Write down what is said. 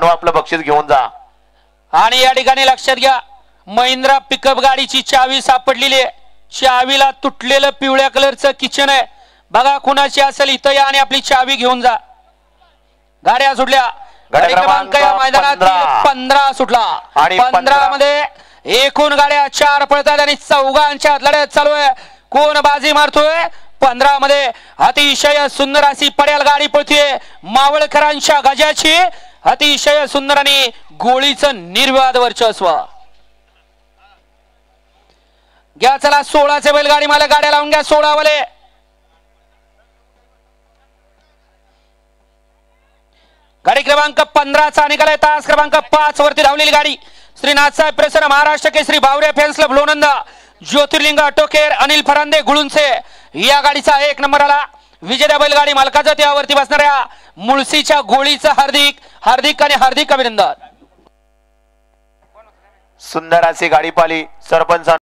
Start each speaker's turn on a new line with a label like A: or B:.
A: आपलं बक्षीस घेऊन जा।
B: आणि या ठिकाणी लक्षात घ्या, महिंद्रा पिकअप गाडीची चावी सापडलेली आहे। चावीला तुटलेलं पिवळ्या कलरचं किचन आहे, बघा कुणाची असेल इथं या आणि आपली चावी घेऊन जा। गाड्या सुटल्या, गाडी क्रमांक या मैदानात 15 सुटला आणि 15 मध्ये एकूण गाड्या 4 पळतात आणि चौघांच्या लढत चालू आहे। कोण बाजी मारतोय? 15 मध्ये अतिशय सुंदर अशी पड्याल गाडी पळतीये मावळकरांच्या गजाची, अतिशय सुंदर आणि गोळीचं निर्वाद वर्चस्व। घ्या चला 16चे बैलगाडी मला गाड्या लावून घ्या 16 वाले। गाडी क्रमांक 15चा निघालाय, तास क्रमांक 5 वरती धावलेली गाडी श्रीनाथ साहेब प्रसन्न महाराष्ट्र केसरी बावऱ्या फॅन्स क्लब लोणंद ज्योतिर्लिंग ऑटोकेअर अनिल फरांदे गुळुंचे या गाडीचा 1 नंबर आला। विजेत्या बैलगाडी मालकाचा त्यावरती बसणाऱ्या मुळशीच्या गोळीचं हार्दिक हार्दिक आणि हार्दिक अभिनंदन।
A: सुंदर अशी गाडी पाली सरपंच